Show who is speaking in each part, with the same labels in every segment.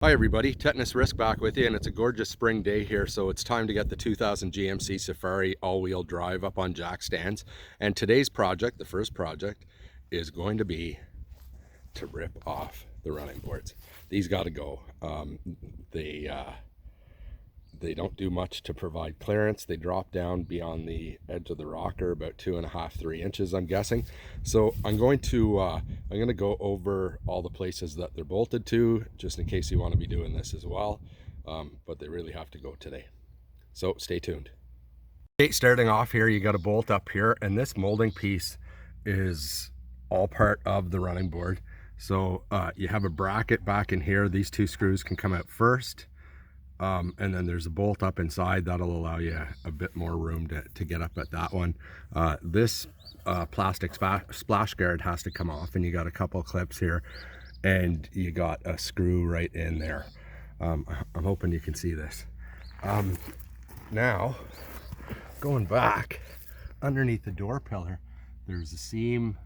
Speaker 1: Hi everybody, Tetanus Risk back with you, and it's a gorgeous spring day here, so it's time to get the 2000 GMC Safari all-wheel drive up on jack stands. And today's project, the first project, is going to be to rip off the running boards. These got to go. They don't do much to provide clearance. They drop down beyond the edge of the rocker about 2.5 to 3 inches, I'm guessing. So I'm going to go over all the places that they're bolted to, just in case you want to be doing this as well. But they really have to go today. So stay tuned. Okay, starting off here, you got a bolt up here, and this molding piece is all part of the running board. So you have a bracket back in here. These two screws can come out first. And then there's a bolt up inside that'll allow you a bit more room to get up at that one. This plastic splash guard has to come off, and you got a couple clips here, and you got a screw right in there. I'm hoping you can see this. Now, going back underneath the door pillar, there's a seam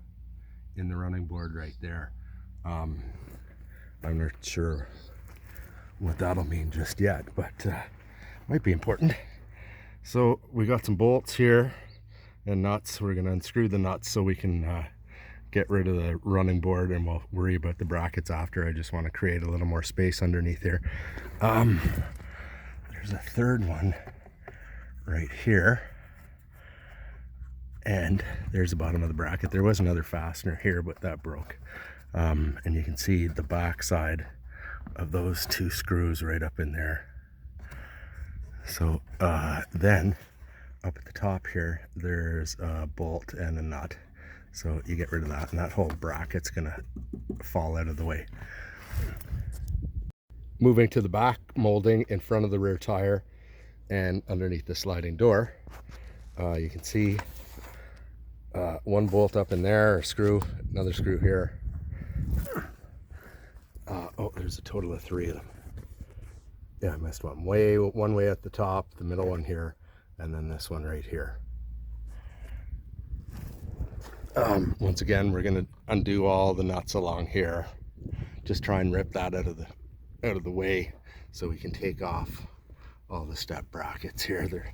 Speaker 1: in the running board right there. I'm not sure what that'll mean just yet, but might be important. So we got some bolts here and nuts. We're going to unscrew the nuts so we can get rid of the running board, and we'll worry about the brackets after. I just want to create a little more space underneath here. There's a third one right here, and there's the bottom of the bracket. There was another fastener here, but that broke. And you can see the back side of those two screws right up in there. So then up at the top here, there's a bolt and a nut. So you get rid of that, and that whole bracket's gonna fall out of the way. Moving to the back molding in front of the rear tire and underneath the sliding door, you can see one bolt up in there, a screw, another screw here. Oh, there's a total of 3 of them. Yeah, I missed one. One way at the top, the middle one here, and then this one right here. Once again, we're going to undo all the nuts along here. Just try and rip that out of the way so we can take off all the step brackets here. They're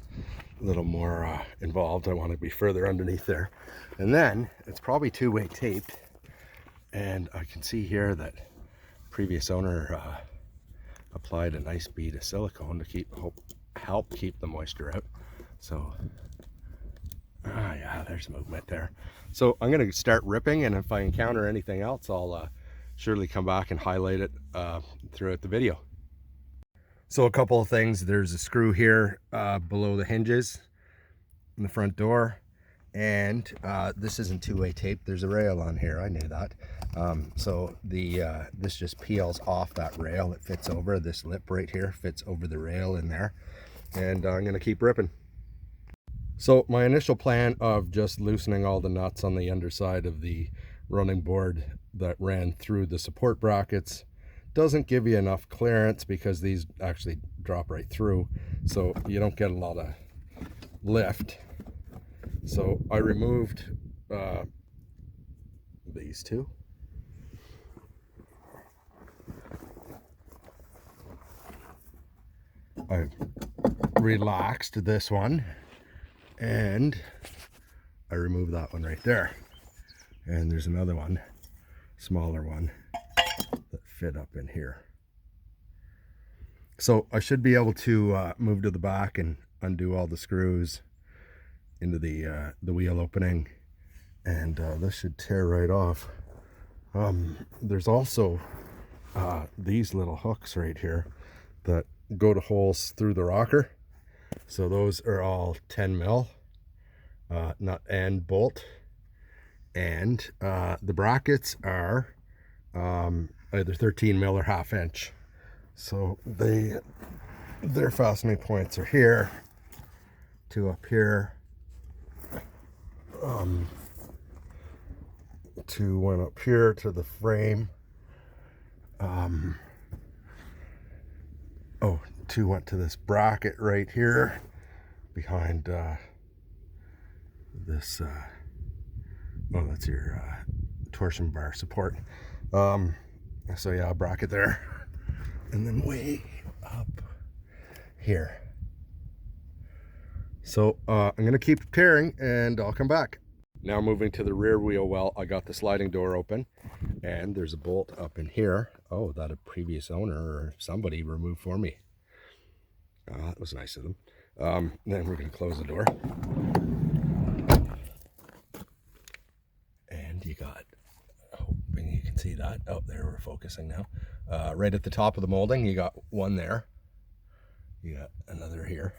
Speaker 1: a little more involved. I want to be further underneath there. And then it's probably two-way taped, and I can see here that previous owner applied a nice bead of silicone to help keep the moisture out. So yeah, there's movement there. So I'm going to start ripping, and if I encounter anything else, I'll surely come back and highlight it throughout the video. So a couple of things. There's a screw here below the hinges in the front door, and this isn't two-way tape. There's a rail on here. I knew that. So this just peels off that rail. It fits over this lip right here, fits over the rail in there, and I'm going to keep ripping. So my initial plan of just loosening all the nuts on the underside of the running board that ran through the support brackets doesn't give you enough clearance, because these actually drop right through, so you don't get a lot of lift. So I removed these two. I relaxed this one, and I removed that one right there. And there's another one, smaller one, that fit up in here. So I should be able to move to the back and undo all the screws into the wheel opening, and this should tear right off. There's also these little hooks right here that go to holes through the rocker. So those are all 10 mil nut and bolt, and the brackets are either 13 mil or 1/2 inch. So their fastening points are here, 2 up here, 2 went up here to the frame. 2 went to this bracket right here behind this that's your torsion bar support. So yeah, a bracket there. and then way up here. So I'm going to keep tearing and I'll come back. Now moving to the rear wheel well, I got the sliding door open and there's a bolt up in here. Oh, that a previous owner or somebody removed for me. That was nice of them. Then we're going to close the door. And you got, hoping you can see that. Oh, there, we're focusing now. Right at the top of the molding, you got one there. You got another here.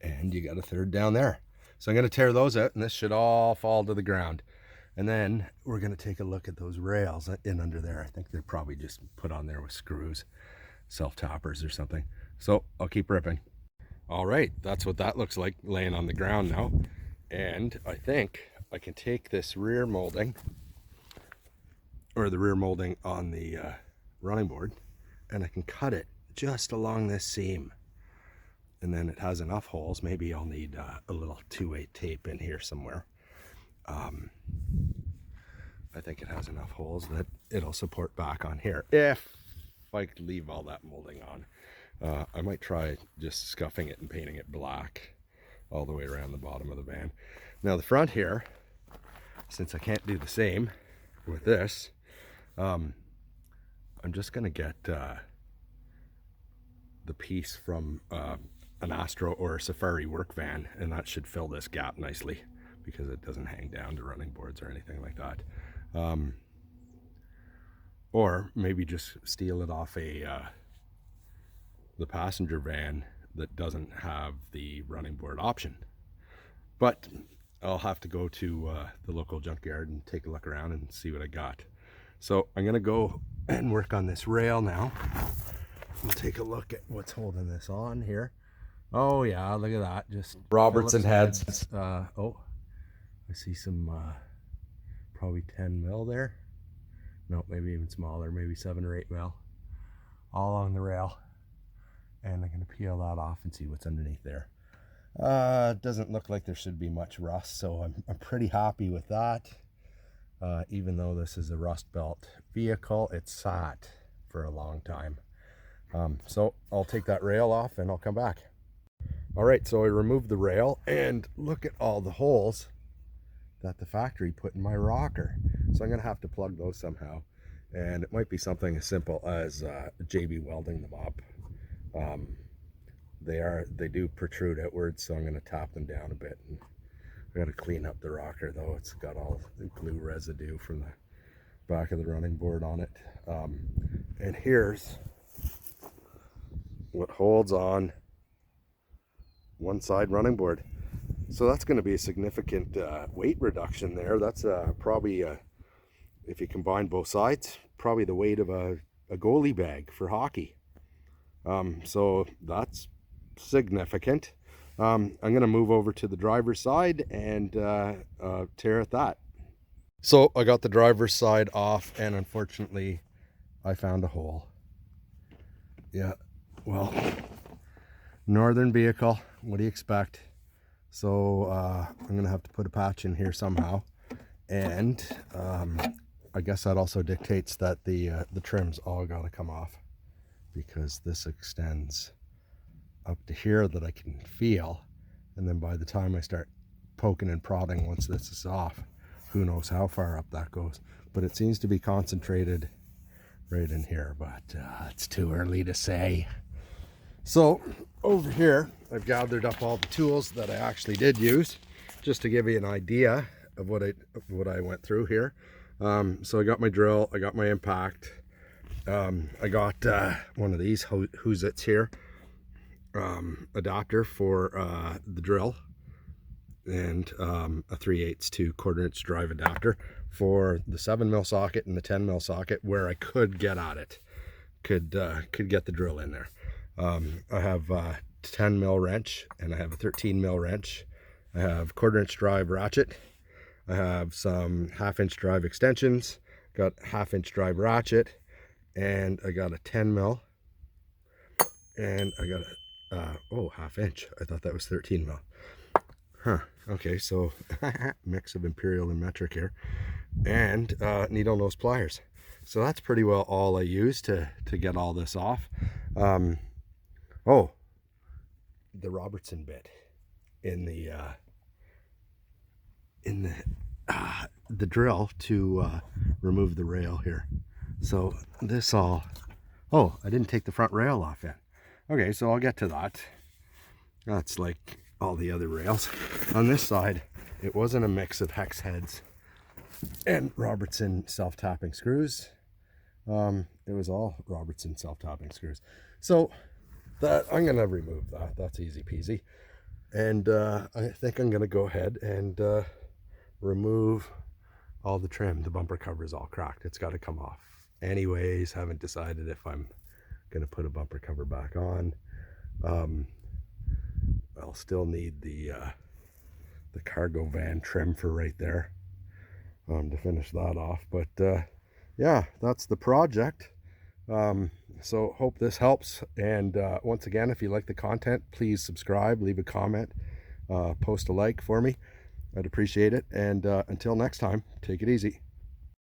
Speaker 1: And you got a third down there. So I'm going to tear those out and this should all fall to the ground. And then we're going to take a look at those rails in under there. I think they're probably just put on there with screws, self-tappers or something. So I'll keep ripping. All right, that's what that looks like laying on the ground now. And I think I can take this rear molding, or the rear molding on the running board, and I can cut it just along this seam. And then it has enough holes. Maybe I'll need a little 2-way tape in here somewhere. I think it has enough holes that it'll support back on here. If I could leave all that molding on. I might try just scuffing it and painting it black all the way around the bottom of the van. Now the front here, since I can't do the same with this, I'm just gonna get the piece from an Astro or a Safari work van, and that should fill this gap nicely because it doesn't hang down to running boards or anything like that. Or maybe just steal it off the passenger van that doesn't have the running board option. But I'll have to go to the local junkyard and take a look around and see what I got. So I'm gonna go and work on this rail now. We'll take a look at what's holding this on here. Oh yeah, look at that. Just Robertson heads. Oh, I see some probably 10 mil there. No, maybe even smaller, maybe 7 or 8 mil. All along the rail. And I'm gonna peel that off and see what's underneath there. It doesn't look like there should be much rust, so I'm pretty happy with that. Even though this is a rust belt vehicle, it's sat for a long time. So I'll take that rail off and I'll come back. All right, so I removed the rail and look at all the holes that the factory put in my rocker. So I'm gonna have to plug those somehow. And it might be something as simple as JB welding them up. They do protrude outwards, so I'm gonna tap them down a bit. And I gotta clean up the rocker though. It's got all the glue residue from the back of the running board on it. And here's what holds on one side running board. So that's going to be a significant weight reduction there. That's probably, if you combine both sides, probably the weight of a goalie bag for hockey. So that's significant. I'm going to move over to the driver's side and tear at that. So I got the driver's side off and unfortunately I found a hole. Yeah, well, northern vehicle, what do you expect? So I'm gonna have to put a patch in here somehow, and I guess that also dictates that the trim's all got to come off, because this extends up to here that I can feel, and then by the time I start poking and prodding, once this is off, who knows how far up that goes. But it seems to be concentrated right in here, but it's too early to say. So over here I've gathered up all the tools that I actually did use, just to give you an idea of what I went through here. So I got my drill, I got my impact, I got one of these Huzits here, adapter for the drill, and a 3/8 to 1/4 inch drive adapter for the 7 mil socket and the 10 mil socket where I could get at it, could get the drill in there. I have a 10 mil wrench and I have a 13 mil wrench. I have 1/4 inch drive ratchet. I have some 1/2 inch drive extensions, got 1/2 inch drive ratchet, and I got a 10 mil, and I got a, oh, 1/2 inch. I thought that was 13 mil. Huh, okay, so mix of imperial and metric here, and needle nose pliers. So that's pretty well all I used to get all this off. Oh, the Robertson bit in the drill to remove the rail here. So this all, oh, I didn't take the front rail off yet. Okay, so I'll get to that. That's like all the other rails. On this side, it wasn't a mix of hex heads and Robertson self-tapping screws. It was all Robertson self-tapping screws. So that I'm gonna remove that. That's easy peasy. And I think I'm gonna go ahead and remove all the trim. The bumper cover is all cracked. It's got to come off. Anyways, haven't decided if I'm gonna put a bumper cover back on. I'll still need the cargo van trim for right there to finish that off. But yeah, that's the project. So hope this helps. And once again, if you like the content, please subscribe, leave a comment, post a like for me. I'd appreciate it. And until next time, take it easy.